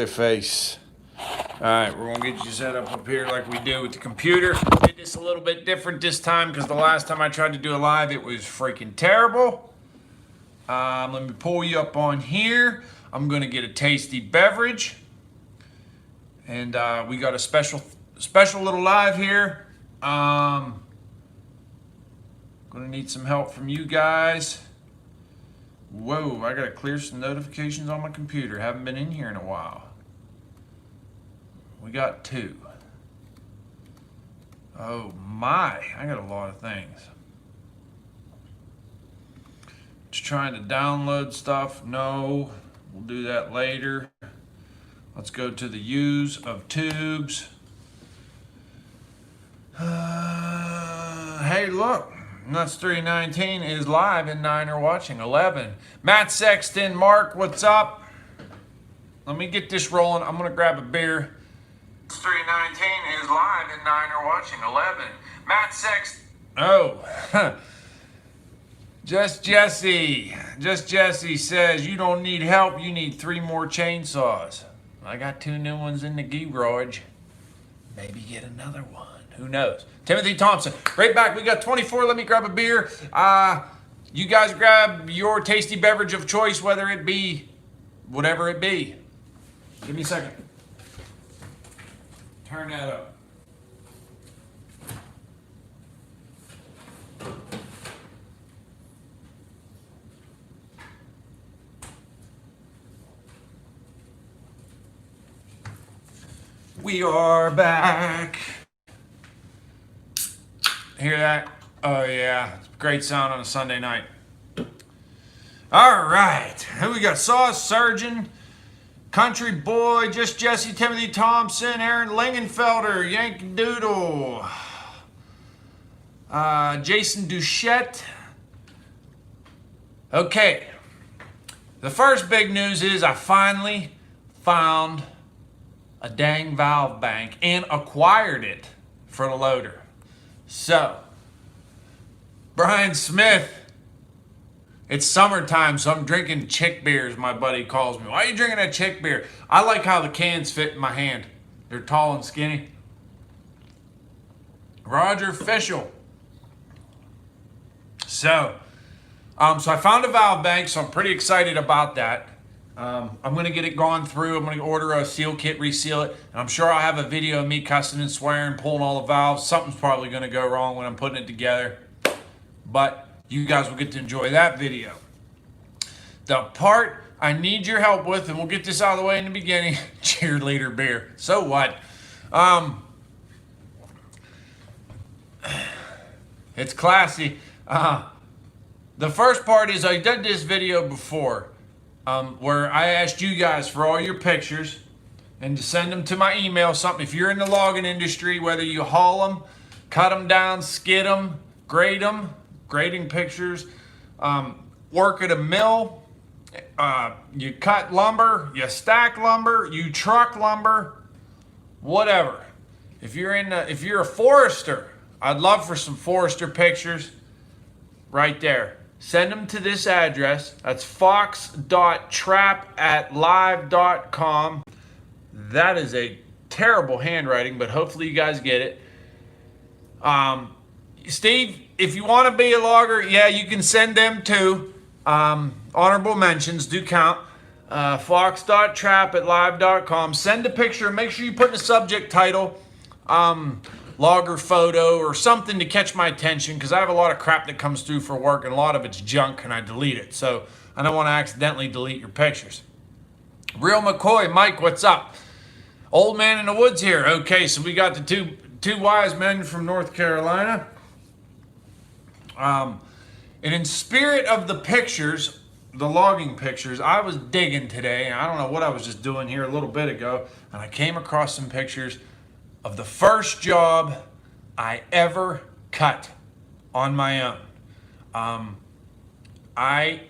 face. Alright, we're gonna get you set up here like we do with the computer. Did this a little bit different this time because the last time I tried to do a live it was freaking terrible. Let me pull you up on here. I'm gonna get a tasty beverage. And we got a special little live here. Gonna need some help from you guys. Whoa, I gotta clear some notifications on my computer. Haven't been in here in a while. We got 2. Oh my, I got a lot of things. Just trying to download stuff. No, we'll do that later. Let's go to the use of tubes. Hey, look. Nuts 319 is live and 9 are watching. 11. Matt Sexton, Mark, what's up? Let me get this rolling. I'm going to grab a beer. 319 is live and 9 are watching. 11. Matt Sexton. Oh. Just Jesse says you don't need help. You need 3 more chainsaws. I got 2 new ones in the garage. Maybe get another one. Who knows? Timothy Thompson. Right back. We got 24. Let me grab a beer. You guys grab your tasty beverage of choice, whether it be whatever it be. Give me a second. Turn that up. We are back. Hear that? Oh yeah, it's great sound on a Sunday night. All right, who we got? Sauce Surgeon, Country Boy, Just Jesse, Timothy Thompson, Aaron Lingenfelder, Yankee Doodle, Jason Duchette. Okay, the first big news is I finally found a dang valve bank and acquired it for the loader. So, Brian Smith, it's summertime, so I'm drinking chick beers, my buddy calls me. Why are you drinking that chick beer? I like how the cans fit in my hand. They're tall and skinny. Roger Fischel. So I found a valve bank, so I'm pretty excited about that. I'm going to get it gone through. I'm going to order a seal kit, reseal it. And I'm sure I'll have a video of me cussing and swearing, pulling all the valves. Something's probably going to go wrong when I'm putting it together. But you guys will get to enjoy that video. The part I need your help with, and we'll get this out of the way in the beginning, cheerleader beer. So what? It's classy. The first part is I did this video before. Where I asked you guys for all your pictures and to send them to my email. Something if you're in the logging industry, whether you haul them, cut them down, skid them, grading pictures, work at a mill, you cut lumber, you stack lumber, you truck lumber, whatever. If you're a forester, I'd love for some forester pictures right there. Send them to this address. That's fox.trap@live.com. That is a terrible handwriting, but hopefully you guys get it. Steve, if you want to be a logger, yeah, you can send them too. Honorable mentions do count. Fox.trap@live.com. Send a picture. Make sure you put in the subject title. Logger photo or something to catch my attention because I have a lot of crap that comes through for work and a lot of it's junk and I delete it. So I don't want to accidentally delete your pictures. Real McCoy, Mike, what's up? Old man in the woods here. Okay, so we got the two wise men from North Carolina. And in spirit of the pictures, the logging pictures, I was digging today. And I don't know what I was just doing here a little bit ago. And I came across some pictures of the first job I ever cut on my own. I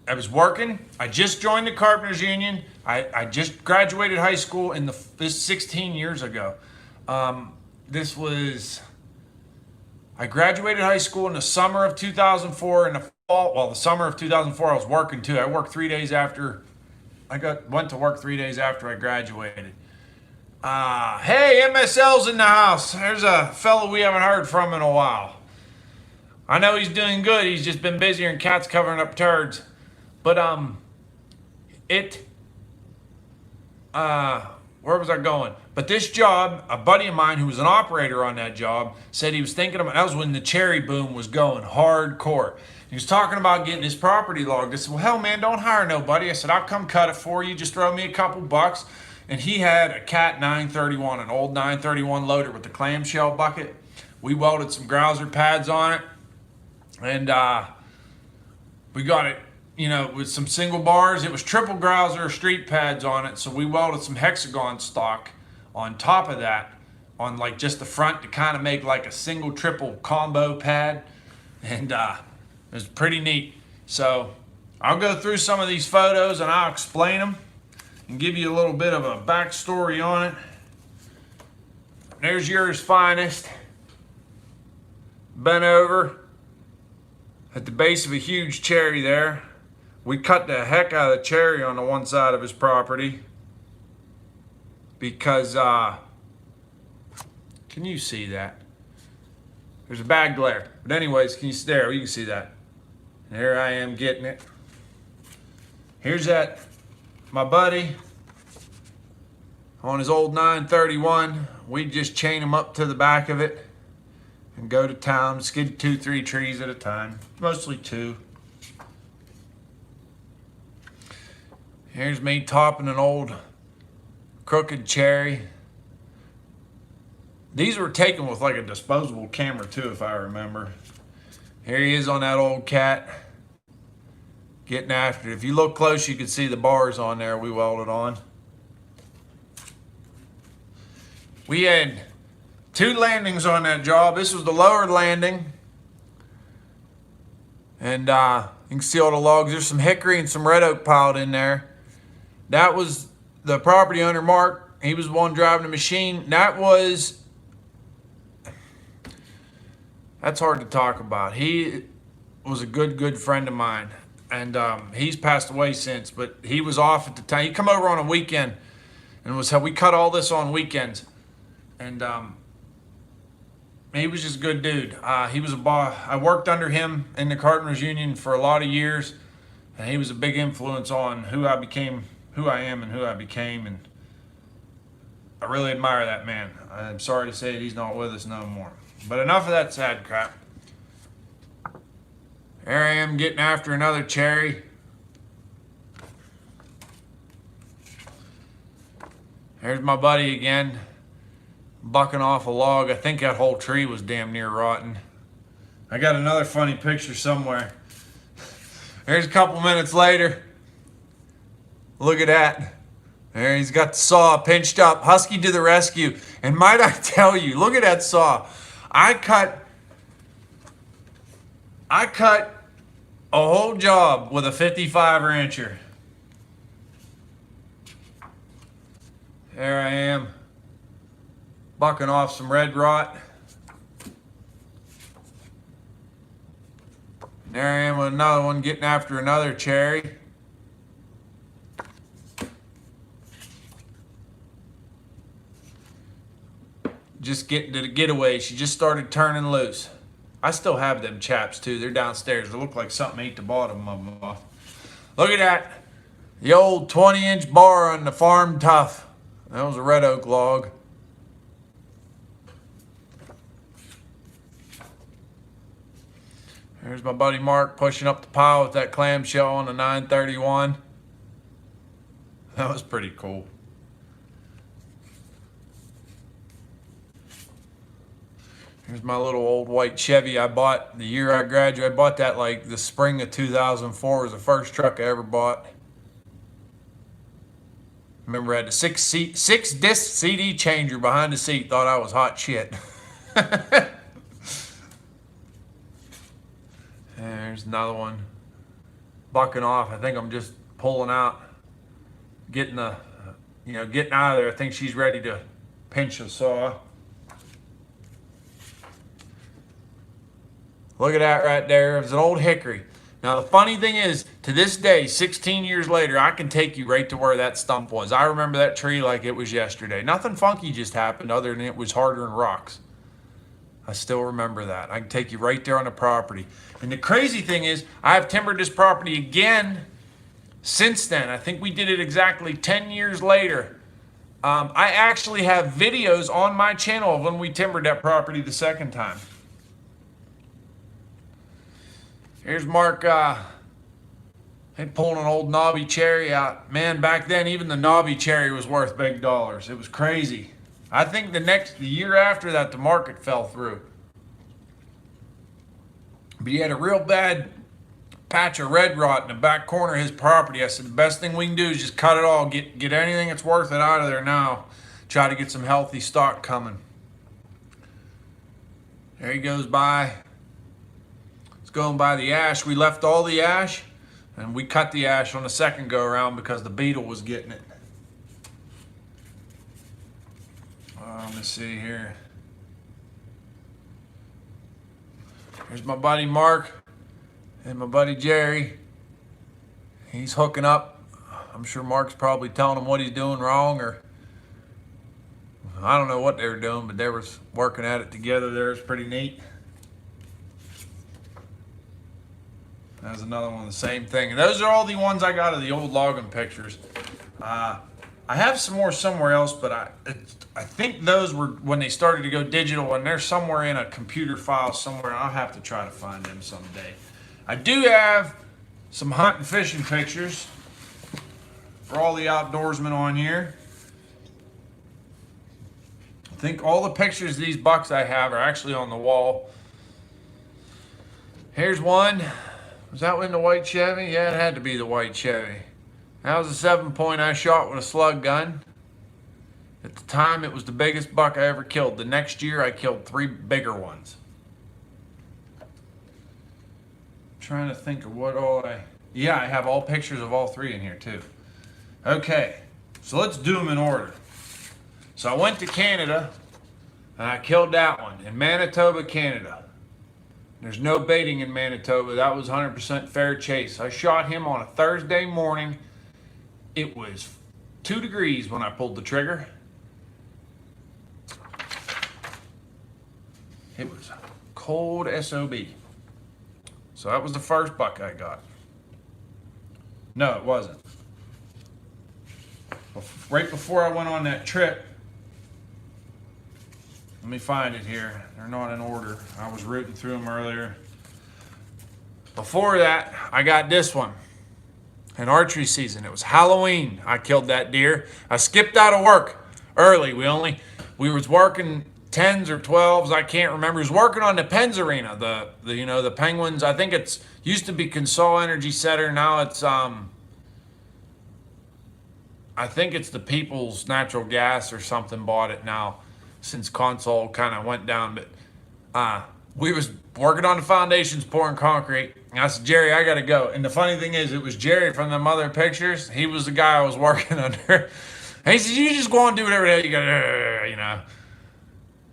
was working. I just joined the Carpenters Union. I just graduated high school this 16 years ago. I graduated high school in the summer of 2004. In the fall, well, the summer of 2004, I was working too. I worked 3 days after went to work 3 days after I graduated. Hey, MSL's in the house. There's a fellow we haven't heard from in a while. I know he's doing good. He's just been busier than cats covering up turds. But where was I going? But this job, a buddy of mine who was an operator on that job said he was thinking about, that was when the cherry boom was going hardcore. He was talking about getting his property logged. I said, well, hell, man, don't hire nobody. I said, I'll come cut it for you. Just throw me a couple bucks. And he had a Cat 931, an old 931 loader with the clamshell bucket. We welded some grouser pads on it. And we got it, with some single bars. It was triple grouser street pads on it. So we welded some hexagon stock on top of that, on like just the front to kind of make like a single triple combo pad. And it was pretty neat. So I'll go through some of these photos and I'll explain them and give you a little bit of a backstory on it. There's yours finest, bent over at the base of a huge cherry there. We cut the heck out of the cherry on the one side of his property because, can you see that? There's a bad glare. But anyways, can you see there? You can see that. There I am getting it. Here's that, my buddy, on his old 931. We just chain him up to the back of it and go to town, skid 2-3 trees at a time, mostly 2. Here's me topping an old crooked cherry. These were taken with like a disposable camera too, if I remember. Here he is on that old Cat, getting after it. If you look close, you can see the bars on there we welded on. We had 2 landings on that job. This was the lower landing. And you can see all the logs. There's some hickory and some red oak piled in there. That was the property owner, Mark. He was the one driving the machine. That's hard to talk about. He was a good friend of mine. And he's passed away since, but he was off at the time. He come over on a weekend and we cut all this on weekends. And he was just a good dude. He was a boss. I worked under him in the Carpenters Union for a lot of years, and he was a big influence on who I am and who I became, and I really admire that man. I'm sorry to say that he's not with us no more. But enough of that sad crap. Here I am getting after another cherry. Here's my buddy again, bucking off a log. I think that whole tree was damn near rotten. I got another funny picture somewhere. There's a couple minutes later. Look at that. There, he's got the saw pinched up. Husky to the rescue. And might I tell you, look at that saw. I cut a whole job with a 55 incher. There I am, bucking off some red rot. There I am with another one getting after another cherry. Just getting to the getaway. She just started turning loose. I still have them chaps too. They're downstairs. They look like something ate the bottom of them off. Look at that. The old 20-inch bar on the Farm Tough. That was a red oak log. There's my buddy Mark pushing up the pile with that clamshell on the 931. That was pretty cool. Here's my little old white Chevy I bought the year I graduated. I bought that like the spring of 2004. It was the first truck I ever bought. Remember I had the six disc CD changer behind the seat. Thought I was hot shit. There's another one. Bucking off. I think I'm just pulling out. Getting out of there. I think she's ready to pinch a saw. Look at that right there. It was an old hickory. Now, the funny thing is, to this day, 16 years later, I can take you right to where that stump was. I remember that tree like it was yesterday. Nothing funky just happened other than it was harder than rocks. I still remember that. I can take you right there on the property. And the crazy thing is, I have timbered this property again since then. I think we did it exactly 10 years later. I actually have videos on my channel of when we timbered that property the second time. Here's Mark pulling an old knobby cherry out. Man, back then even the knobby cherry was worth big dollars. It was crazy. I think the year after that, the market fell through. But he had a real bad patch of red rot in the back corner of his property. I said, the best thing we can do is just cut it all, get anything that's worth it out of there now. Try to get some healthy stock coming. There he goes by. It's going by the ash. We left all the ash, and we cut the ash on the second go around because the beetle was getting it. Let me see here. Here's my buddy Mark and my buddy Jerry. He's hooking up. I'm sure Mark's probably telling him what he's doing wrong, or I don't know what they were doing, but they were working at it together there. It's pretty neat. There's another one, the same thing. And those are all the ones I got of the old logging pictures. I have some more somewhere else, but I think those were when they started to go digital, and they're somewhere in a computer file somewhere. I'll have to try to find them someday. I do have some hunt and fishing pictures for all the outdoorsmen on here. I think all the pictures of these bucks I have are actually on the wall. Here's one. Was that in the white Chevy? Yeah, it had to be the white Chevy. That was a 7-point I shot with a slug gun. At the time, it was the biggest buck I ever killed. The next year, I killed 3 bigger ones. I'm trying to think of what all yeah, I have all pictures of all 3 in here too. Okay, so let's do them in order. So I went to Canada, and I killed that one in Manitoba, Canada. There's no baiting in Manitoba. That was 100% fair chase. I shot him on a Thursday morning. It was 2 degrees when I pulled the trigger. It was cold SOB. So that was the first buck I got. No, it wasn't. Right before I went on that trip, let me find it here. They're not in order. I was rooting through them earlier. Before that, I got this one. In archery season, it was Halloween. I killed that deer. I skipped out of work early. We was working 10s or 12s. I can't remember. We was working on the Pens Arena. The Penguins. I think it's used to be Consol Energy Center. Now it's I think it's the People's Natural Gas or something bought it now, since Consol kind of went down. But we was working on the foundations, pouring concrete. And I said, Jerry, I gotta go. And the funny thing is, it was Jerry from them other pictures. He was the guy I was working under. And he said, you just go and do whatever the hell you gotta, you know.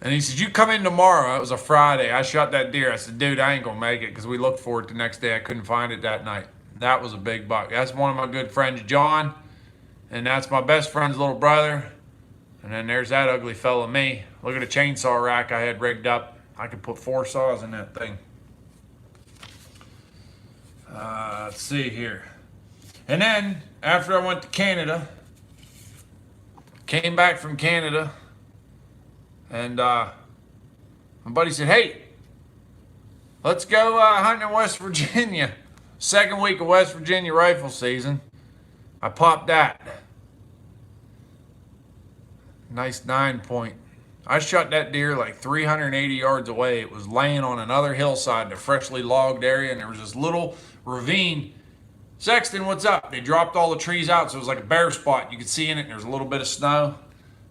And he said, you come in tomorrow. It was a Friday. I shot that deer. I said, dude, I ain't gonna make it, because we looked for it the next day. I couldn't find it that night. That was a big buck. That's one of my good friends, John. And that's my best friend's little brother. And then there's that ugly fella, me. Look at the chainsaw rack I had rigged up. I could put 4 saws in that thing. Let's see here. And then, after I went to Canada, came back from Canada, and my buddy said, hey, let's go hunting in West Virginia. Second week of West Virginia rifle season. I popped that. Nice 9-point. I shot that deer like 380 yards away. It was laying on another hillside in a freshly logged area, and there was this little ravine. Sexton, what's up? They dropped all the trees out, so it was like a bare spot. You could see in it, and there was a little bit of snow.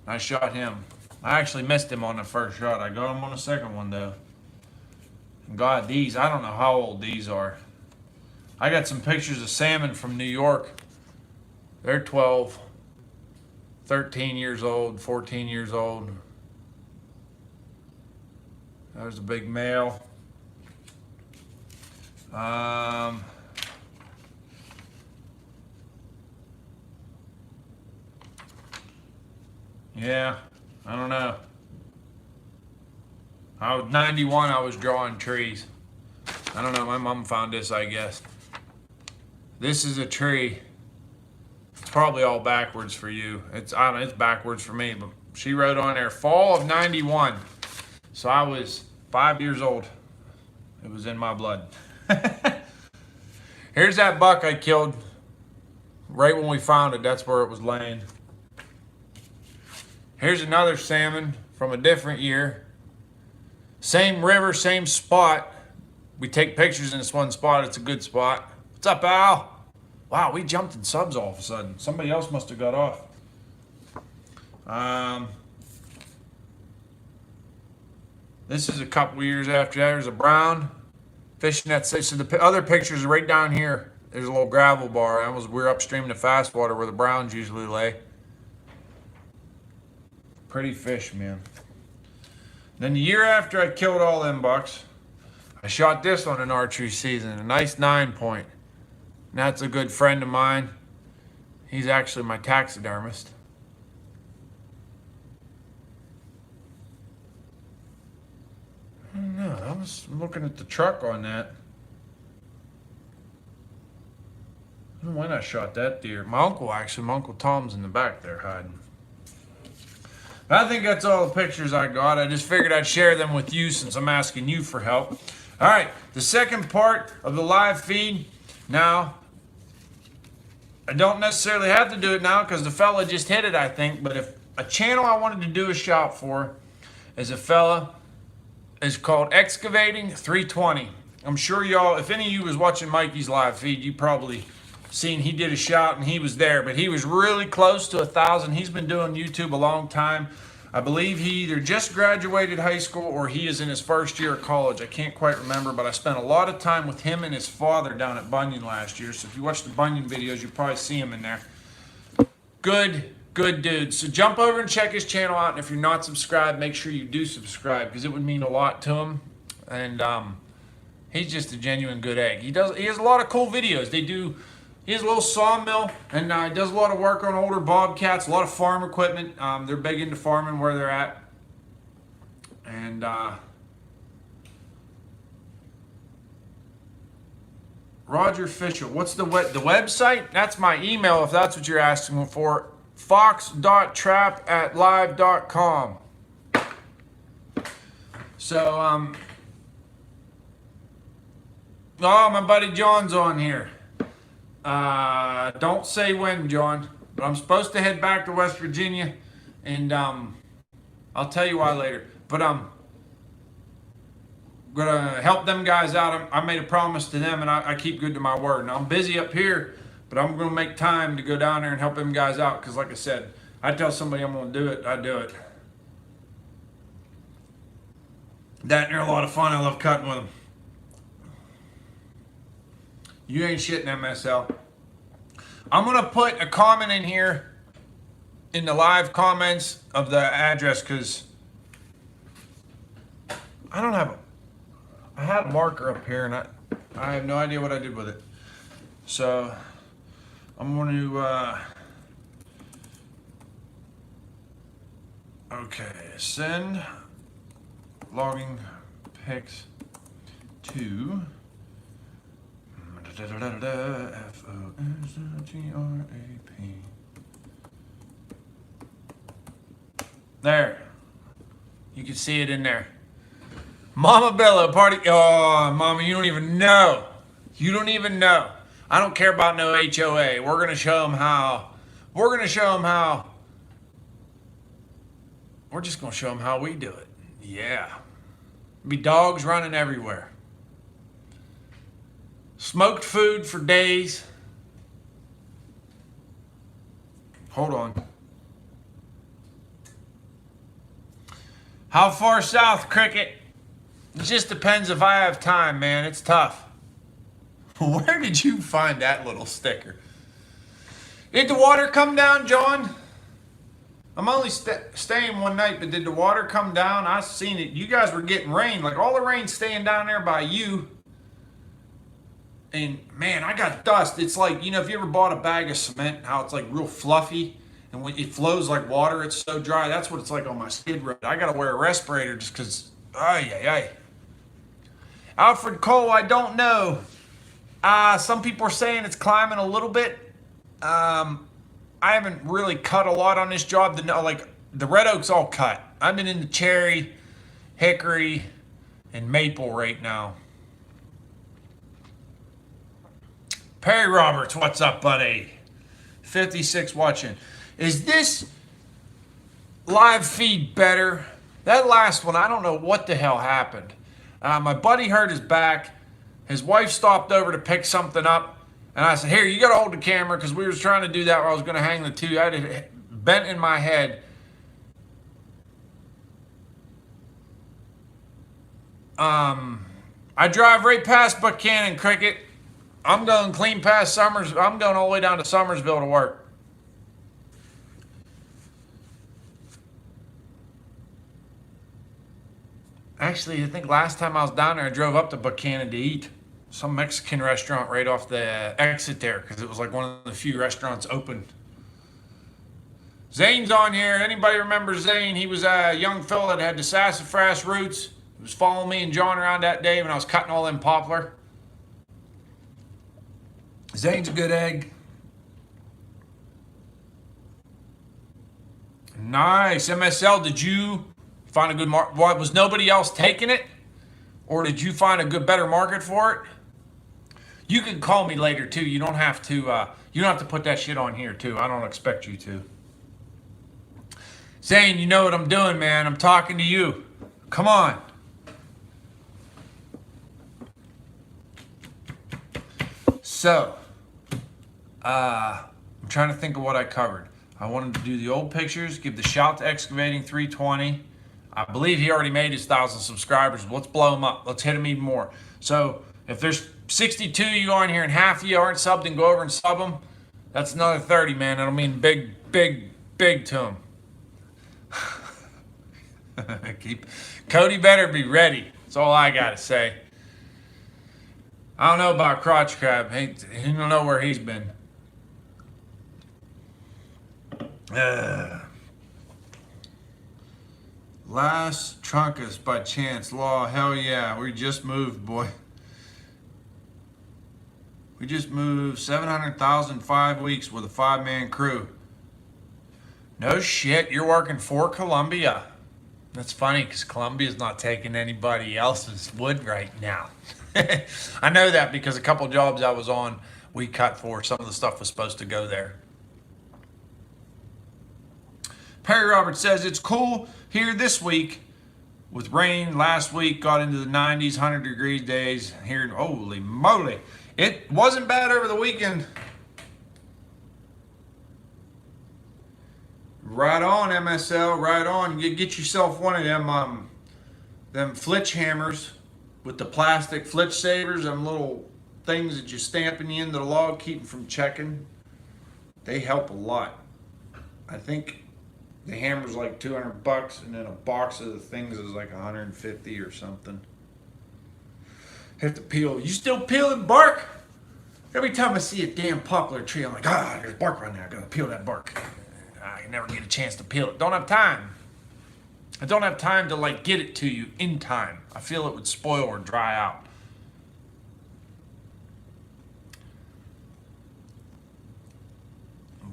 I shot him. I actually missed him on the first shot. I got him on the second one, though. And God, these, I don't know how old these are. I got some pictures of salmon from New York. They're 12, 13 years old, 14 years old. There's a big male. Yeah, I don't know. I was 91, I was drawing trees. I don't know, my mom found this, I guess. This is a tree. It's probably all backwards for you. I don't know, it's backwards for me, but she wrote on there, fall of 91. So I was 5 years old. It was in my blood. Here's that buck I killed. Right when we found it, that's where it was laying. Here's another salmon from a different year. Same river, same spot. We take pictures in this one spot. It's a good spot. What's up, Al? Wow, we jumped in subs all of a sudden. Somebody else must have got off. This is a couple years after that. There's a brown fishing that. So the other pictures are right down here. There's a little gravel bar. We're upstream to fast water where the browns usually lay. Pretty fish, man. Then the year after I killed all them bucks, I shot this on an archery season, a nice 9-point. And that's a good friend of mine. He's actually my taxidermist. I don't know, I was looking at the truck on that. I don't know when I shot that deer. My Uncle Tom's in the back there hiding. But I think that's all the pictures I got. I just figured I'd share them with you since I'm asking you for help. All right, the second part of the live feed. Now, I don't necessarily have to do it now because the fella just hit it, I think. But if a channel I wanted to do a shop for is a fella, is called Excavating 320. I'm sure y'all, if any of you was watching Mikey's live feed, you probably seen he did a shot and he was there, but he was really close to 1,000. He's been doing YouTube a long time. I believe he either just graduated high school or he is in his first year of college. I can't quite remember, but I spent a lot of time with him and his father down at Bunyan last year. So if you watch the Bunyan videos, you probably see him in there. Good dude. So jump over and check his channel out. And if you're not subscribed, make sure you do subscribe because it would mean a lot to him. And he's just a genuine good egg. He has a lot of cool videos. He has a little sawmill, and he does a lot of work on older bobcats, a lot of farm equipment. They're big into farming where they're at. And Roger Fisher, what's the website? That's my email if that's what you're asking for. fox.trap@live.com. So, oh, my buddy John's on here. Don't say when, John, but I'm supposed to head back to West Virginia, and I'll tell you why later. But I'm gonna help them guys out. I made a promise to them, and I keep good to my word. Now I'm busy up here, but I'm gonna make time to go down there and help them guys out. Because, like I said, I tell somebody I'm gonna do it, I do it. That and they're a lot of fun. I love cutting with them. You ain't shitting, MSL. I'm going to put a comment in here in the live comments of the address because I don't have I had a marker up here and I have no idea what I did with it. So I'm going to okay, send logging pics to F-O-S-G-R-A-P. There. You can see it in there. Mama Bella party. Oh, Mama, you don't even know. You don't even know. I don't care about no HOA. We're going to show them how. We're going to show them how. We're just going to show them how we do it. Yeah. Be dogs running everywhere. Smoked food for days. Hold on. How far south, Cricket? It just depends if I have time, man. It's tough. Where did you find that little sticker? Did the water come down, John? I'm only staying one night, but did the water come down? I seen it. You guys were getting rain. Like all the rain staying down there by you. And man, I got dust. It's like, you know, if you ever bought a bag of cement, how it's like real fluffy And when it flows like water, it's so dry. That's what it's like on my skid road. I got to wear a respirator just because, ay. Alfred Cole, I don't know. Some people are saying it's climbing a little bit. I haven't really cut a lot on this job. Like the red oak's all cut. I've been in the cherry, hickory, and maple right now. Perry Roberts, what's up, buddy? 56 watching. Is this live feed better? That last one, I don't know what the hell happened. My buddy hurt his back. His wife stopped over to pick something up. And I said, here, you got to hold the camera, because we was trying to do that where I was going to hang the two. I had it bent in my head. I drive right past Buchanan Cricket. I'm going clean past Summers. I'm going all the way down to Summersville to work. Actually, I think last time I was down there, I drove up to Buchanan to eat. Some Mexican restaurant right off the exit there, because it was like one of the few restaurants open. Zane's on here. Anybody remember Zane? He was a young fella that had the sassafras roots. He was following me and John around that day when I was cutting all them poplar. Zane's a good egg. Nice. MSL, did you find a good market? Was nobody else taking it? Or did you find a better market for it? You can call me later too. You don't have to put that shit on here too. I don't expect you to. Zane, you know what I'm doing, man. I'm talking to you. Come on. So, I'm trying to think of what I covered. I wanted to do the old pictures, give the shout to Excavating 320. I believe he already made his 1,000 subscribers. Let's blow him up. Let's hit him even more. So if there's 62 of you on here and half of you aren't subbed, and go over and sub them, that's another 30, man. That'll mean big to him. Cody better be ready. That's all I got to say. I don't know about Crotch Crab. He don't know where he's been. Last Trunkus by chance. Law, hell yeah. We just moved, boy. We just moved 700,000 5 weeks with a 5-man crew. No shit, you're working for Columbia. That's funny, because Columbia's not taking anybody else's wood right now. I know that because a couple jobs I was on, we cut for. Some of the stuff was supposed to go there. Perry Roberts says, it's cool here this week with rain. Last week got into the 90s, 100 degrees days here. Holy moly. It wasn't bad over the weekend. Right on, MSL, right on. You get yourself one of them flitch hammers with the plastic flitch savers, them little things that you stamp in the end of the log, keep them from checking. They help a lot. I think the hammer's like $200, and then a box of the things is like 150 or something. Have to peel. You still peeling bark? Every time I see a damn poplar tree, I'm like, there's bark right there. I gotta peel that bark. I never get a chance to peel it. Don't have time. I don't have time to like get it to you in time. I feel it would spoil or dry out.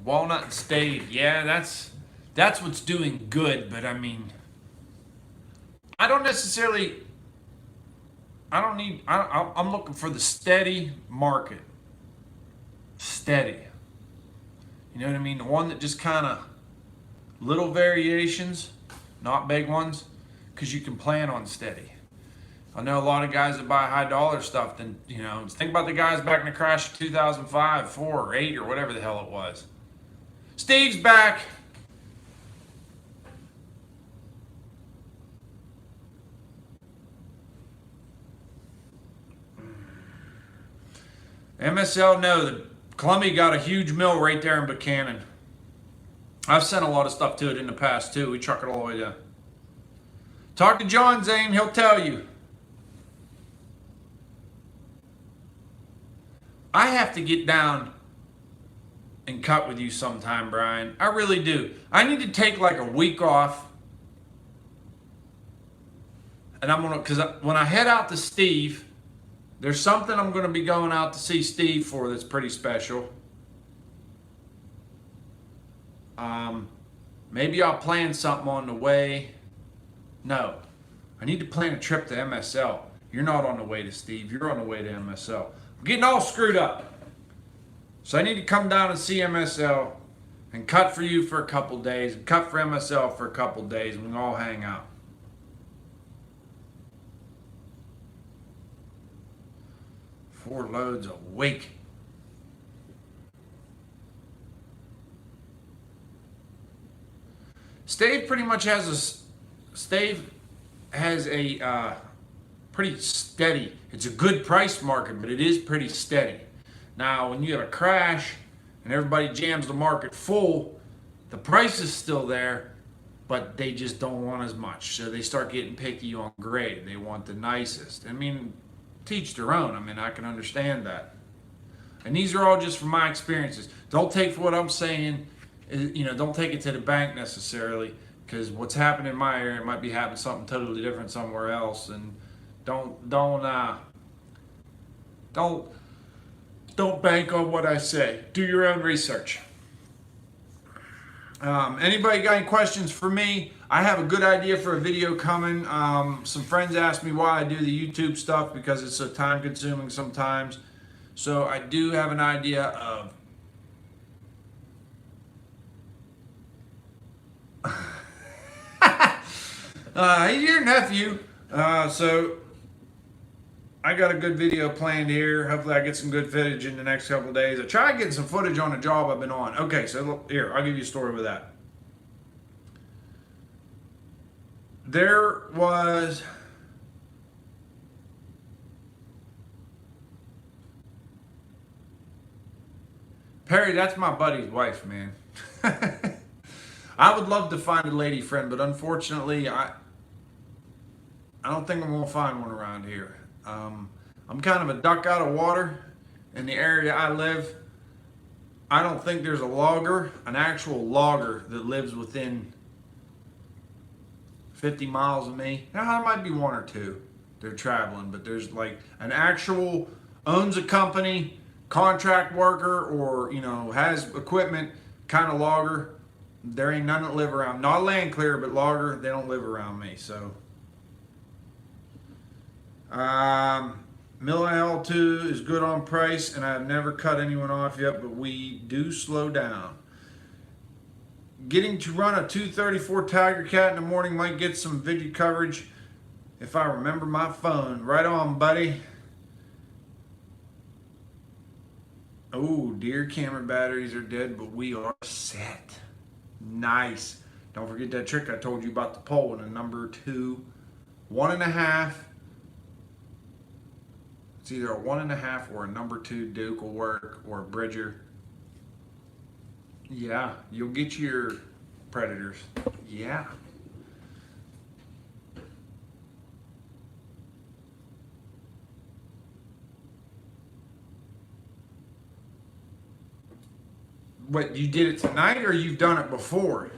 Walnut and stave. Yeah, that's what's doing good, but I mean, I'm looking for the steady market. Steady. You know what I mean? The one that just kind of little variations, not big ones, because you can plan on steady. I know a lot of guys that buy high dollar stuff, then, you know, think about the guys back in the crash of 2005, 4, or 8, or whatever the hell it was. Steve's back. MSL, no, the Columbia got a huge mill right there in Buchanan. I've sent a lot of stuff to it in the past too. We truck it all the way down. Talk to John Zane, he'll tell you. I have to get down and cut with you sometime, Brian. I really do. I need to take like a week off. And I'm gonna, because when I head out to Steve, there's something I'm gonna be going out to see Steve for that's pretty special. Maybe I'll plan something on the way. No, I need to plan a trip to MSL. You're not on the way to Steve, you're on the way to MSL. I'm getting all screwed up. So I need to come down and see MSL and cut for you for a couple days, and cut for MSL for a couple days, and we can all hang out. Four loads a week. Stave pretty much has a pretty steady. It's a good price market, but it is pretty steady. Now, when you have a crash and everybody jams the market full, the price is still there, but they just don't want as much. So they start getting picky on grade. They want the nicest. I mean, teach their own. I mean, I can understand that. And these are all just from my experiences. Don't take for what I'm saying. Don't take it to the bank necessarily, because what's happening in my area might be happening something totally different somewhere else. And don't bank on what I say. Do your own research. Anybody got any questions for me? I have a good idea for a video coming. Some friends asked me why I do the YouTube stuff, because it's so time consuming sometimes. So I do have an idea of he's your nephew. So I got a good video planned here. Hopefully I get some good footage in the next couple of days. I tried getting some footage on a job I've been on. Okay, so look, here, I'll give you a story with that. There was Perry, that's my buddy's wife, man. I would love to find a lady friend, but unfortunately, I don't think I'm gonna find one around here. I'm kind of a duck out of water in the area I live. I don't think there's an actual logger that lives within 50 miles of me. Now, there might be one or two. They're traveling, but there's like an actual owns a company, contract worker, or has equipment kind of logger. There ain't none that live around. Not land clear, but logger. They don't live around me. So, Mill L2 is good on price, and I've never cut anyone off yet, but we do slow down. Getting to run a 234 Tiger Cat in the morning might get some video coverage if I remember my phone. Right on, buddy. Oh, dear camera batteries are dead, but we are set. Nice. Don't forget that trick I told you about the pole in a number 2. 1.5. It's either a 1.5 or a number 2 Duke will work, or a Bridger. Yeah, you'll get your predators. Yeah. What, you did it tonight, or you've done it before?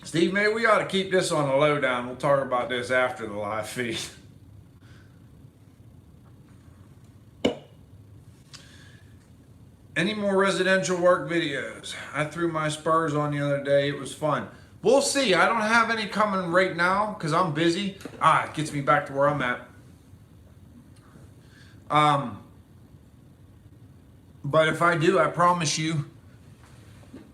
Steve, maybe we ought to keep this on the lowdown. We'll talk about this after the live feed. Any more residential work videos? I threw my spurs on the other day. It was fun. We'll see. I don't have any coming right now because I'm busy. It gets me back to where I'm at. But if I do, I promise you,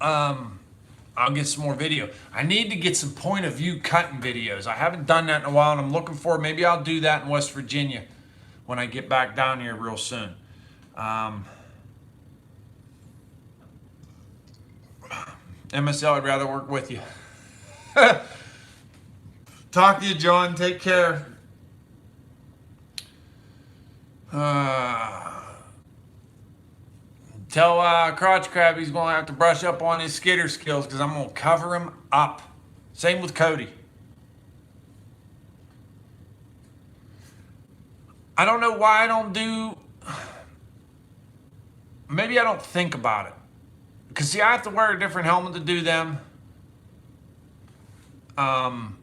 I'll get some more video. I need to get some point of view cutting videos. I haven't done that in a while, and I'm looking for it. Maybe I'll do that in West Virginia when I get back down here real soon. MSL, I'd rather work with you. Talk to you, John. Take care. Tell Crotch Crab he's going to have to brush up on his skidder skills, because I'm going to cover him up. Same with Cody. I don't know why I don't do maybe I don't think about it. Because, see, I have to wear a different helmet to do them. And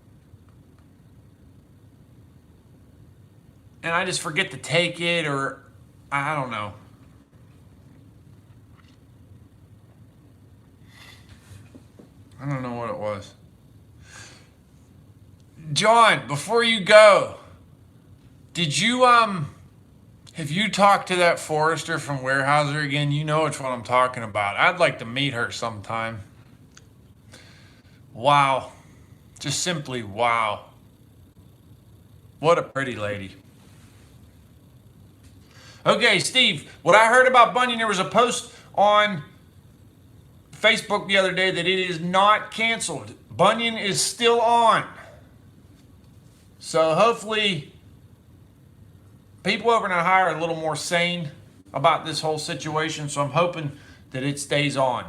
I just forget to take it, or I don't know. I don't know what it was. John, before you go, did you have you talked to that Forrester from Weyerhaeuser again? You know which one I'm talking about. I'd like to meet her sometime. Wow. Just simply wow. What a pretty lady. Okay, Steve, what I heard about Bunyan, there was a post on Facebook the other day that it is not canceled. Bunyan is still on. So hopefully people over in Ohio are a little more sane about this whole situation. So I'm hoping that it stays on.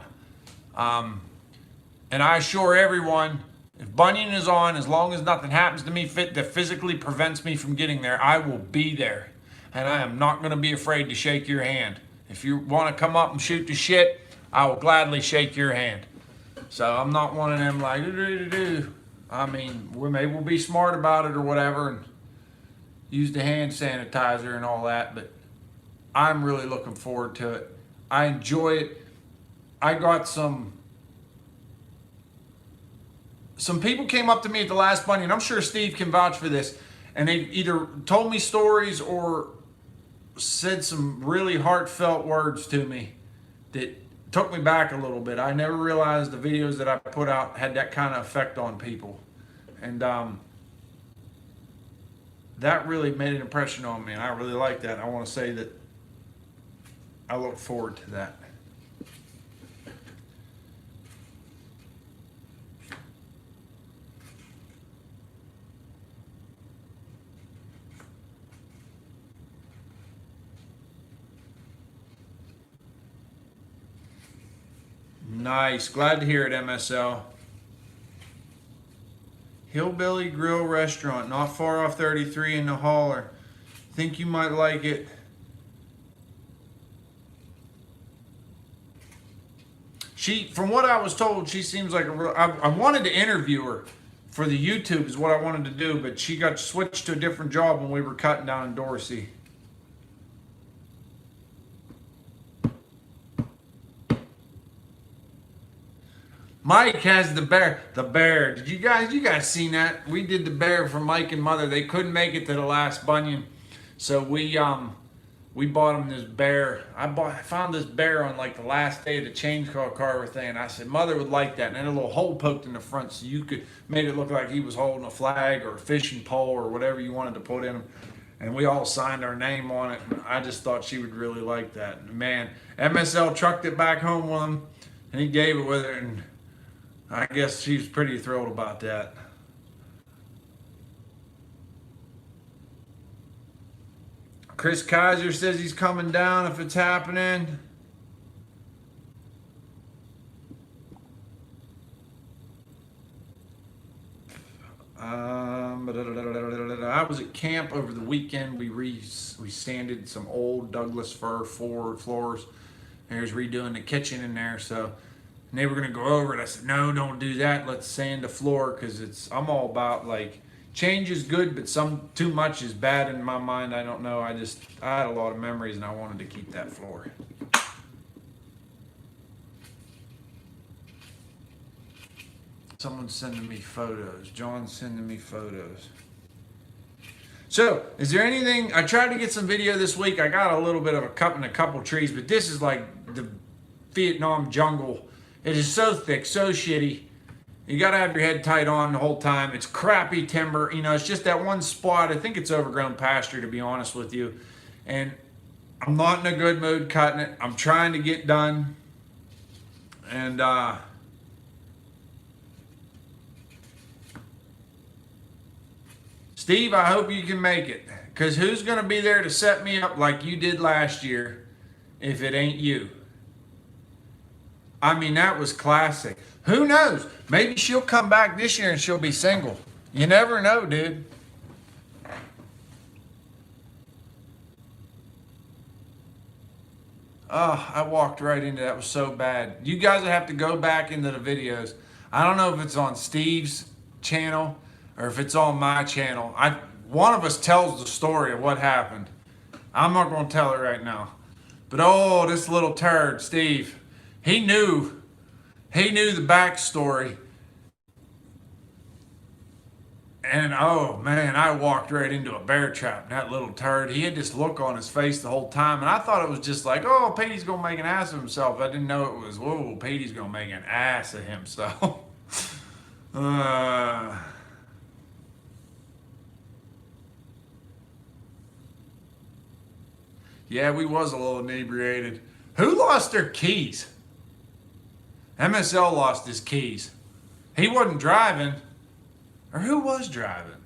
And I assure everyone, if Bunyan is on, as long as nothing happens to me that physically prevents me from getting there, I will be there. And I am not going to be afraid to shake your hand. If you want to come up and shoot the shit, I will gladly shake your hand. So I'm not one of them like, I mean, maybe we'll be smart about it or whatever and use the hand sanitizer and all that, but I'm really looking forward to it. I enjoy it. I got some people came up to me at the last Bunyan, and I'm sure Steve can vouch for this, and they either told me stories or said some really heartfelt words to me that took me back a little bit. I never realized the videos that I put out had that kind of effect on people. And that really made an impression on me, and I really like that. I want to say that I look forward to that. Nice. Glad to hear it, MSL. Hillbilly Grill Restaurant, not far off 33 in the Holler. Think you might like it. From what I was told, she seems like a real. I wanted to interview her for the YouTube, is what I wanted to do, but she got switched to a different job when we were cutting down in Dorsey. Mike has the bear. The bear. Did you guys seen that? We did the bear for Mike and Mother. They couldn't make it to the last Bunyan, so we bought them this bear. I found this bear on like the last day of the change car carver thing, and I said Mother would like that. And then a little hole poked in the front, so you could made it look like he was holding a flag or a fishing pole or whatever you wanted to put in him. And we all signed our name on it. And I just thought she would really like that. And man, MSL trucked it back home with him, and he gave it with her, and I guess she's pretty thrilled about that. Chris Kaiser says he's coming down if it's happening. I was at camp over the weekend. We sanded some old Douglas fir floors. There's redoing the kitchen in there, so. And they were going to go over it. I said, no, don't do that. Let's sand the floor, because I'm all about, like, change is good, but too much is bad in my mind. I don't know. I had a lot of memories, and I wanted to keep that floor. Someone's sending me photos. John's sending me photos. So, is there anything? I tried to get some video this week. I got a little bit of a cut in a couple trees, but this is like the Vietnam jungle. It is so thick, so shitty. You got to have your head tight on the whole time. It's crappy timber. You know, it's just that one spot. I think it's overgrown pasture, to be honest with you. And I'm not in a good mood cutting it. I'm trying to get done. And, Steve, I hope you can make it. Because who's going to be there to set me up like you did last year if it ain't you? I mean, that was classic. Who knows? Maybe she'll come back this year and she'll be single. You never know, dude. Oh, I walked right into that. It was so bad. You guys would have to go back into the videos. I don't know if it's on Steve's channel or if it's on my channel. One of us tells the story of what happened. I'm not going to tell it right now. But oh, this little turd, Steve, he knew the backstory. And oh man, I walked right into a bear trap. That little turd, he had this look on his face the whole time. And I thought it was just like, oh, Petey's going to make an ass of himself. I didn't know it was, whoa, Petey's going to make an ass of himself. Yeah, we was a little inebriated. Who lost their keys? MSL lost his keys. He wasn't driving. Or who was driving?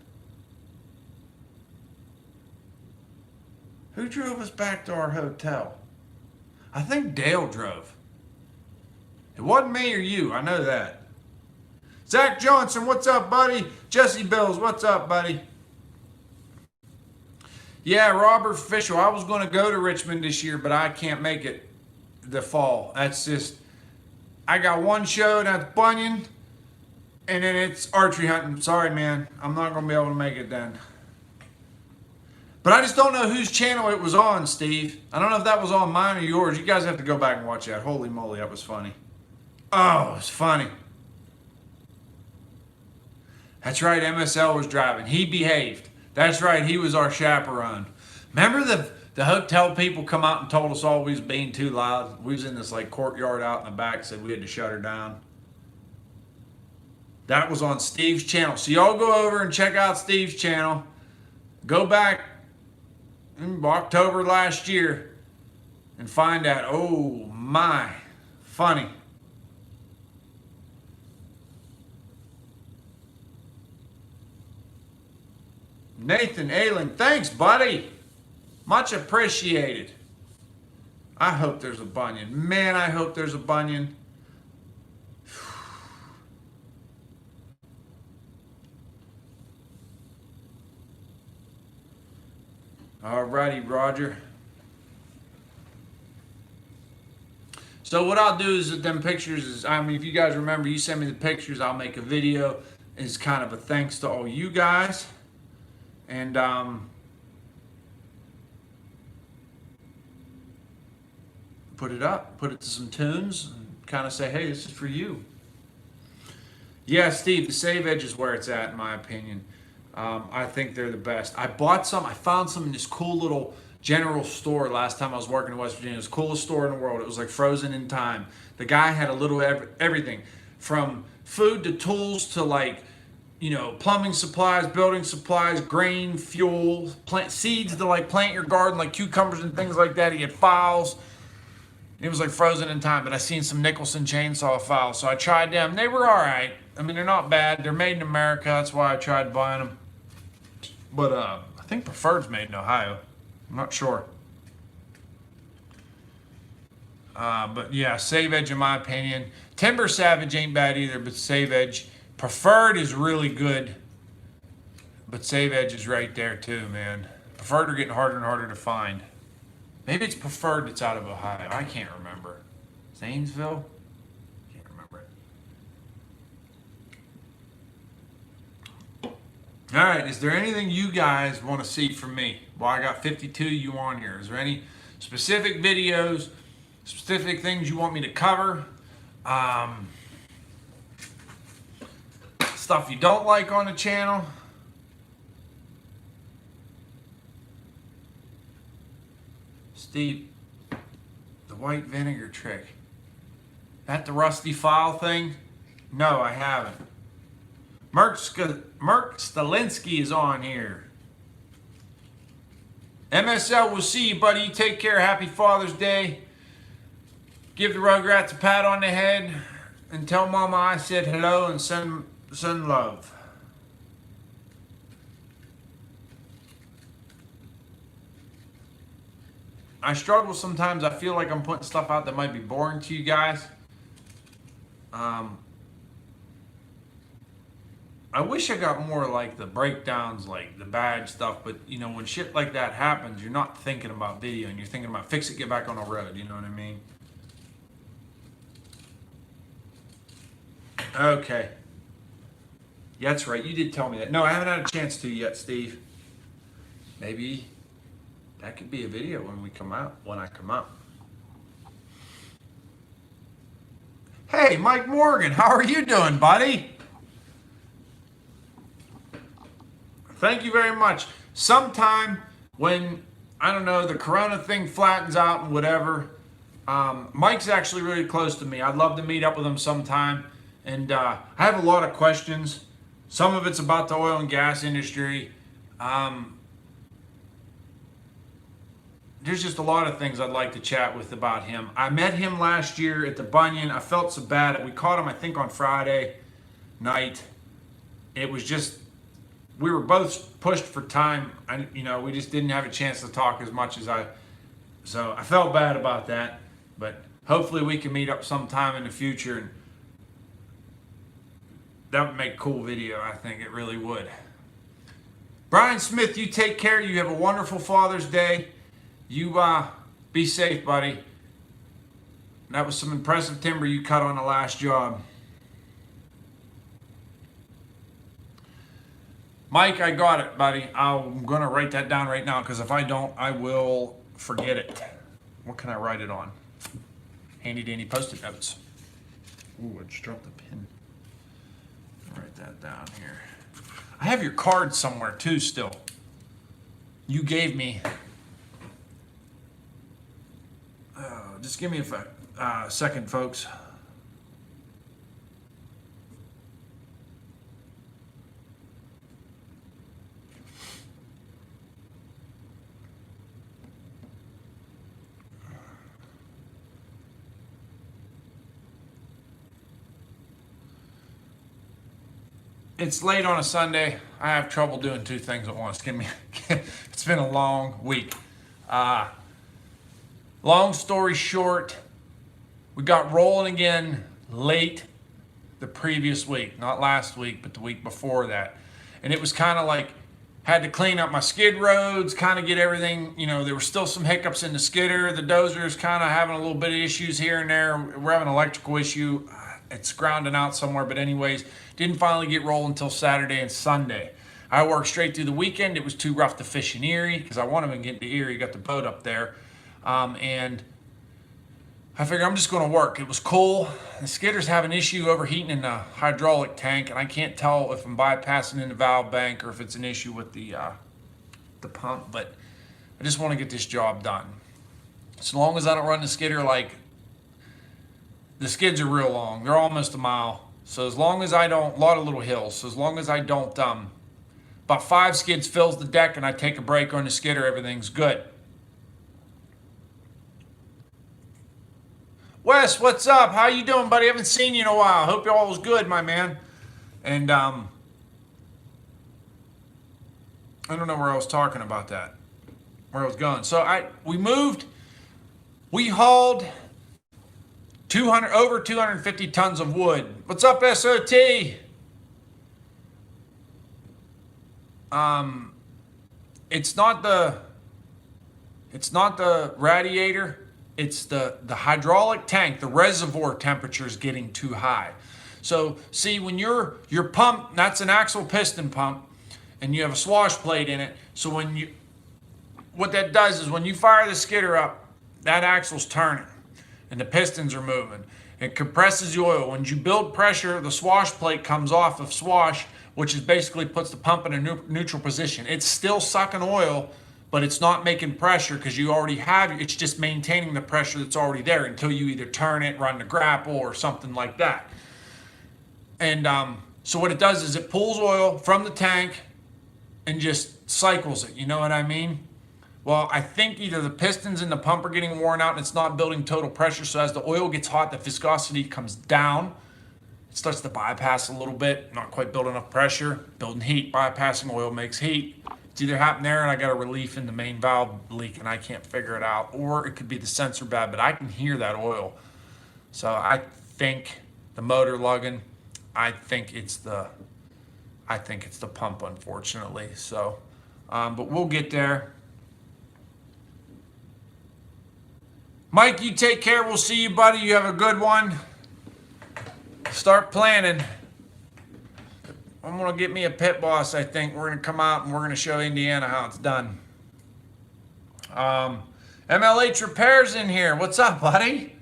Who drove us back to our hotel? I think Dale drove. It wasn't me or you, I know that. Zach Johnson, what's up, buddy? Jesse Bills, what's up, buddy? Yeah, Robert Fischel, I was going to go to Richmond this year, but I can't make it the fall. That's just, I got one show, that's Bunyan, and then it's archery hunting. Sorry, man. I'm not going to be able to make it then. But I just don't know whose channel it was on, Steve. I don't know if that was on mine or yours. You guys have to go back and watch that. Holy moly, that was funny. Oh, it was funny. That's right, MSL was driving. He behaved. That's right, he was our chaperone. Remember the hotel people come out and told us all we was being too loud? We was in this like courtyard out in the back, said we had to shut her down. That was on Steve's channel. So y'all go over and check out Steve's channel. Go back in October last year and find out, oh my, funny. Nathan Ayling, thanks, buddy. Much appreciated. I hope there's a Bunyan. Man, I hope there's a Bunyan. Alrighty, Roger. So what I'll do is with them pictures is, I mean, if you guys remember, you send me the pictures, I'll make a video. It's kind of a thanks to all you guys. And put it up, put it to some tunes, and kind of say, hey, this is for you. Yeah, Steve, the Save Edge is where it's at, in my opinion. I think they're the best. I found some in this cool little general store last time I was working in West Virginia. It was the coolest store in the world. It was like frozen in time. The guy had a little everything, from food to tools to like, you know, plumbing supplies, building supplies, grain, fuel, plant seeds to like plant your garden, like cucumbers and things like that. He had files. It was like frozen in time, but I seen some Nicholson chainsaw files, so I tried them. They were all right. I mean, they're not bad. They're made in America. That's why I tried buying them. But I think Preferred's made in Ohio. I'm not sure. But yeah, Save Edge in my opinion. Timber Savage ain't bad either, but Save Edge. Preferred is really good, but Save Edge is right there too, man. Preferred are getting harder and harder to find. Maybe it's Preferred that's out of Ohio. I can't remember. Zanesville? Can't remember it. All right, is there anything you guys want to see from me? Well, I got 52 of you on here. Is there any specific videos, specific things you want me to cover? Stuff you don't like on the channel? Steve, the white vinegar trick. That the rusty file thing? No, I haven't. Merk Stalinsky is on here. MSL, we'll see you, buddy. You take care. Happy Father's Day. Give the Rugrats a pat on the head and tell Mama I said hello and send love. I struggle sometimes. I feel like I'm putting stuff out that might be boring to you guys. I I wish I got more like the breakdowns, like the bad stuff, but you know, when shit like that happens, you're not thinking about video and you're thinking about fix it, get back on the road, you know what I mean? Okay. Yeah, that's right. You did tell me that. No, I haven't had a chance to yet, Steve. Maybe that could be a video when we come out, when I come out. Hey, Mike Morgan, how are you doing, buddy? Thank you very much. Sometime when, I don't know, the corona thing flattens out and whatever, Mike's actually really close to me. I'd love to meet up with him sometime. And I have a lot of questions. Some of it's about the oil and gas industry. There's just a lot of things I'd like to chat with about him. I met him last year at the Bunyan. I felt so bad. We caught him, I think, on Friday night. It was just, we were both pushed for time. We just didn't have a chance to talk as much as so I felt bad about that. But hopefully we can meet up sometime in the future, and that would make a cool video. I think it really would. Brian Smith, you take care. You have a wonderful Father's Day. You be safe, buddy. That was some impressive timber you cut on the last job. Mike, I got it, buddy. I'm going to write that down right now, because if I don't, I will forget it. What can I write it on? Handy dandy Post-it notes. Ooh, I just dropped the pen. Write that down here. I have your card somewhere too still. You gave me. Just give me a second, folks. It's late on a Sunday. I have trouble doing two things at once. It's been a long week. Long story short, we got rolling again late the previous week. Not last week, but the week before that. And it was kind of like, had to clean up my skid roads, kind of get everything, there were still some hiccups in the skidder. The dozer's kind of having a little bit of issues here and there. We're having an electrical issue. It's grounding out somewhere, but anyways, didn't finally get rolling until Saturday and Sunday. I worked straight through the weekend. It was too rough to fish in Erie, because I wanted to get to Erie, got the boat up there. And I figured I'm just going to work. It was cool. The skidder's have an issue overheating in the hydraulic tank, and I can't tell if I'm bypassing in the valve bank or if it's an issue with the pump, but I just want to get this job done. As long as I don't run the skidder, like, the skids are real long. They're almost a mile. So as long as I don't, a lot of little hills. So as long as I don't, about 5 skids fills the deck and I take a break on the skidder, everything's good. Wes, what's up? How you doing, buddy? I haven't seen you in a while. Hope all was good, my man. And I don't know where I was talking about that. Where I was going. So we moved. We hauled over 250 tons of wood. What's up, SOT? It's not the radiator. It's the hydraulic tank. The reservoir temperature is getting too high. So see, when your pump, that's an axial piston pump, and you have a swash plate in it. So what that does is when you fire the skidder up, that axle's turning and the pistons are moving. It compresses the oil. When you build pressure, the swash plate comes off of swash, which is basically puts the pump in a neutral position. It's still sucking oil, but it's not making pressure because you already have, it's just maintaining the pressure that's already there until you either turn it, run the grapple, or something like that. And so what it does is it pulls oil from the tank and just cycles it, you know what I mean? Well, I think either the pistons in the pump are getting worn out and it's not building total pressure, so as the oil gets hot, the viscosity comes down. It starts to bypass a little bit, not quite building enough pressure, building heat. Bypassing oil makes heat. It's either happened there and I got a relief in the main valve leak and I can't figure it out, or it could be the sensor bad, but I can hear that oil. So I think the motor lugging, I think it's the I think it's the pump, unfortunately. So, but we'll get there. Mike, you take care. We'll see you, buddy. You have a good one. Start planning. I'm going to get me a pit boss, I think. We're going to come out and we're going to show Indiana how it's done. MLH Repairs in here. What's up, buddy?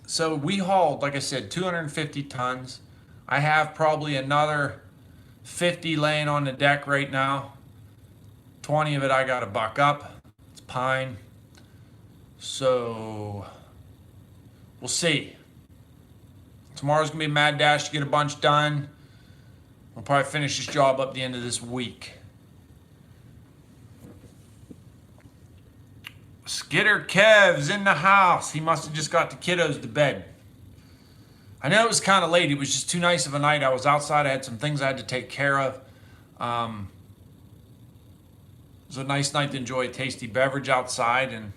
So we hauled, like I said, 250 tons. I have probably another 50 laying on the deck right now. 20 of it I got to buck up. It's pine. So we'll see. Tomorrow's going to be a mad dash to get a bunch done. We'll probably finish this job up the end of this week. Skidder Kev's in the house. He must have just got the kiddos to bed. I know it was kind of late. It was just too nice of a night. I was outside. I had some things I had to take care of. It was a nice night to enjoy a tasty beverage outside. And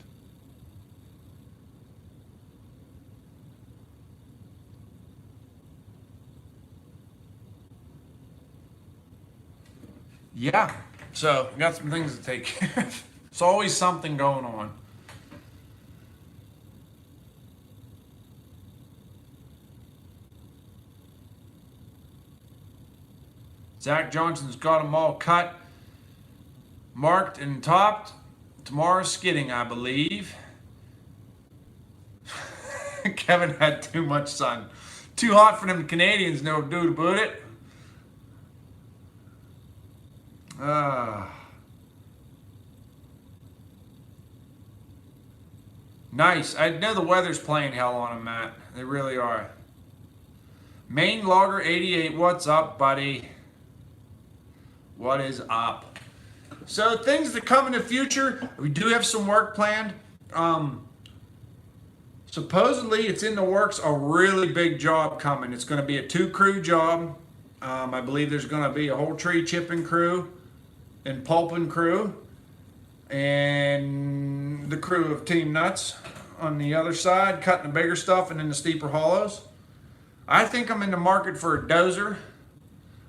yeah, so got some things to take care of. There's always something going on. Zach Johnson's got them all cut, marked, and topped. Tomorrow's skidding, I believe. Kevin had too much sun. Too hot for them Canadians, no do about it. Nice. I know the weather's playing hell on them, Matt. They really are. Maine Logger 88, what's up, buddy? What is up? So things that come in the future, we do have some work planned. Supposedly it's in the works, a really big job coming. It's going to be a 2-crew job. I believe there's going to be a whole tree chipping crew and pulping crew and the crew of Team Nuts on the other side, cutting the bigger stuff and then the steeper hollows. I think I'm in the market for a dozer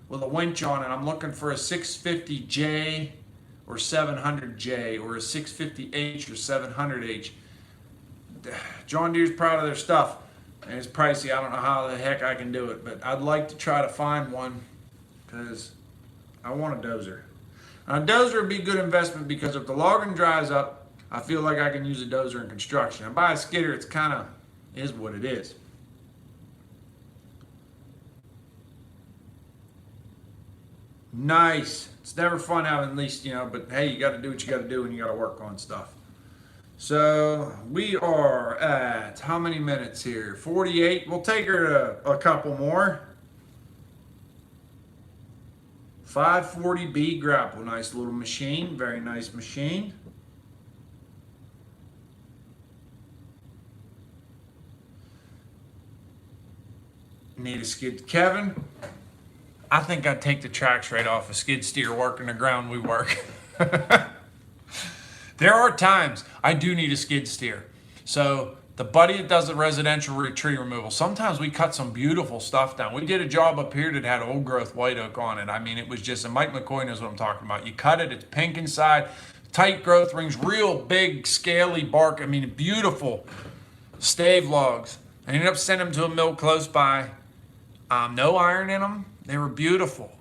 with a winch on it. I'm looking for a 650J or 700J or a 650H or 700H. John Deere's proud of their stuff, and it's pricey. I don't know how the heck I can do it, but I'd like to try to find one because I want a dozer. A dozer would be a good investment because if the logging dries up, I feel like I can use a dozer in construction. I buy a skidder, it's kind of is what it is. Nice. It's never fun having at least, but hey, you got to do what you got to do and you got to work on stuff. So we are at how many minutes here? 48. We'll take her to a couple more. 540B grapple. Nice little machine. Very nice machine. Need a skid. Kevin, I think I'd take the tracks right off a skid steer working the ground we work. There are times I do need a skid steer. So the buddy that does the residential tree removal, sometimes we cut some beautiful stuff down. We did a job up here that had old growth white oak on it. I mean, it was just, and Mike McCoy knows what I'm talking about. You cut it, it's pink inside, tight growth rings, real big scaly bark. I mean, beautiful stave logs. I ended up sending them to a mill close by. No iron in them. They were beautiful.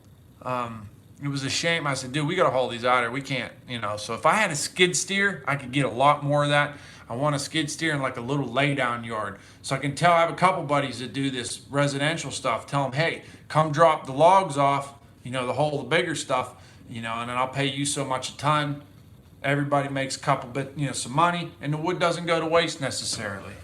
It was a shame. I said, dude, we got to haul these out here. We can't, So if I had a skid steer, I could get a lot more of that. I want a skid steer in like a little laydown yard. So I can tell, I have a couple buddies that do this residential stuff. Tell them, hey, come drop the logs off, the bigger stuff, and then I'll pay you so much a ton. Everybody makes a couple bit, some money, and the wood doesn't go to waste necessarily.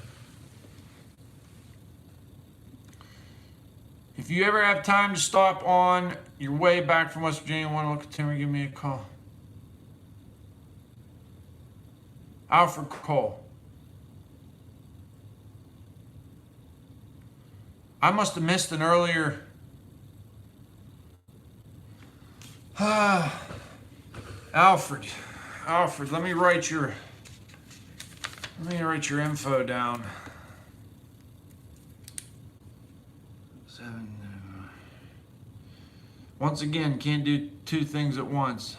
If you ever have time to stop on your way back from West Virginia and want to look at timber, give me a call. Alfred Cole. I must have missed an earlier. Alfred, let me write your info down. Once again, can't do two things at once.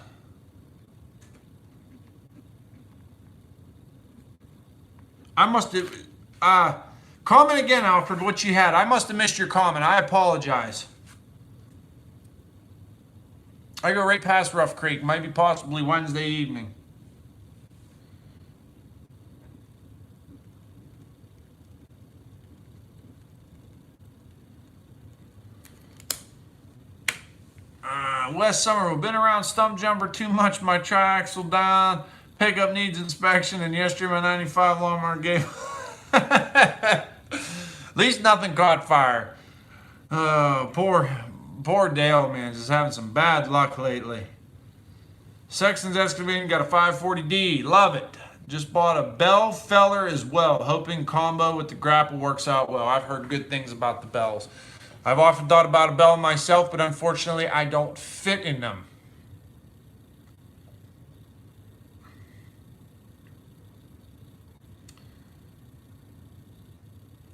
I must have, comment again, Alfred, what you had. I must have missed your comment. I apologize. I go right past Rough Creek, maybe possibly Wednesday evening. West Summer, we've been around stump jumper too much. My triaxle down. Pickup needs inspection, and yesterday my 95 lawnmower gave. At least nothing caught fire. Poor Dale, man, just having some bad luck lately. Sexton's excavating, got a 540D. Love it. Just bought a bell feller as well, hoping combo with the grapple works out well. I've heard good things about the bells. I've often thought about a bell myself, but unfortunately I don't fit in them.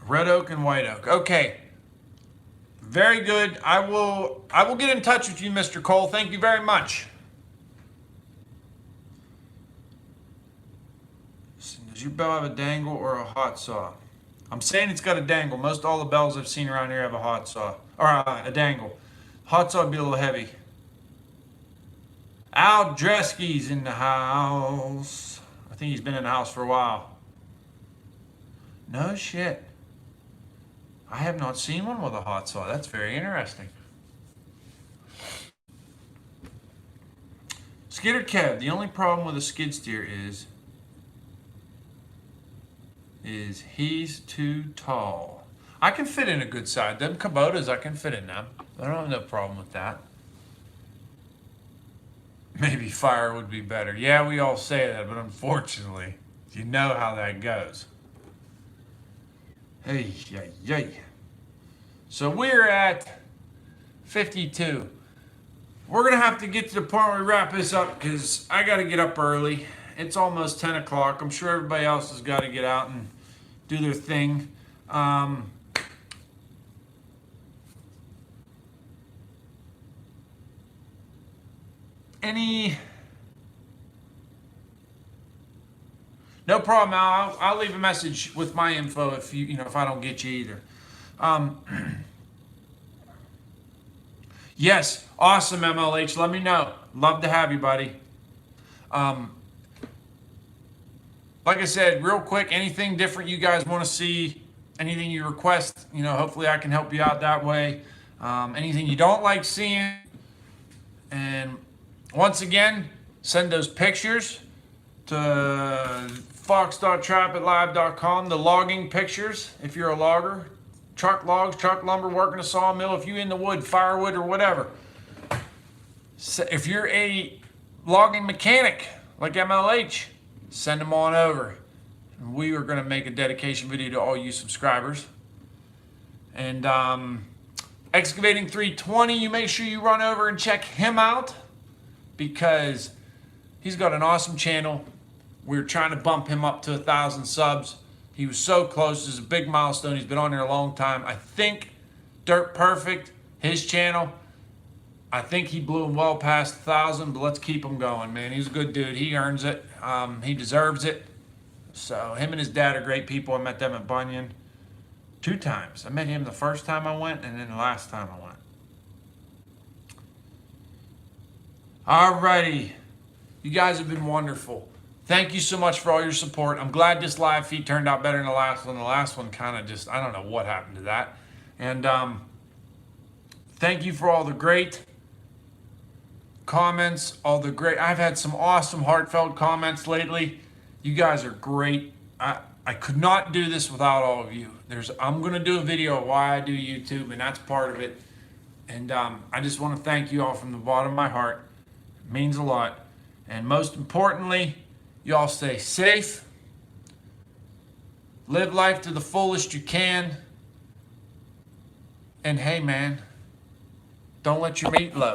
Red oak and white oak. Okay. Very good. I will get in touch with you, Mr. Cole. Thank you very much. Does your bell have a dangle or a hot saw? I'm saying it's got a dangle. Most all the bells I've seen around here have a hot saw. Or a dangle. Hot saw would be a little heavy. Al Dresky's in the house. I think he's been in the house for a while. No shit. I have not seen one with a hot saw. That's very interesting. Skidder Kev, the only problem with a skid steer is he's too tall. I can fit in a good side. Them Kubotas, I can fit in them. I don't have no problem with that. Maybe fire would be better. Yeah, we all say that, but unfortunately, you know how that goes. Hey, yay, yay. So we're at 52. We're going to have to get to the point where we wrap this up because I got to get up early. It's almost 10 o'clock. I'm sure everybody else has got to get out and do their thing. No problem, Al. I'll leave a message with my info if if I don't get you either. Yes, awesome, MLH. Let me know. Love to have you, buddy. Like I said, real quick, anything different you guys want to see, anything you request, hopefully I can help you out that way. Anything you don't like seeing, and once again, send those pictures to fox.trapitlive.com, the logging pictures, if you're a logger, truck logs, truck lumber, working a sawmill, if you're in the wood, firewood, or whatever. So if you're a logging mechanic like MLH, send them on over. We are going to make a dedication video to all you subscribers. And Excavating 320, you make sure you run over and check him out because he's got an awesome channel. We're trying to bump him up to 1,000 subs. He was so close. This is a big milestone. He's been on there a long time. I think Dirt Perfect, his channel, I think he blew him well past 1,000, but let's keep him going, man. He's a good dude. He earns it. He deserves it. So him and his dad are great people. I met them at Bunyan 2 times. I met him the first time I went and then the last time I went. Alrighty. You guys have been wonderful. Thank you so much for all your support. I'm glad this live feed turned out better than the last one. The last one kind of just, I don't know what happened to that. And thank you for all the great comments, I've had some awesome heartfelt comments lately. You guys are great. I could not do this without all of you. I'm going to do a video of why I do YouTube, and that's part of it. And I just want to thank you all from the bottom of my heart. It means a lot. And most importantly, you all stay safe. Live life to the fullest you can. And hey, man, don't let your meat low.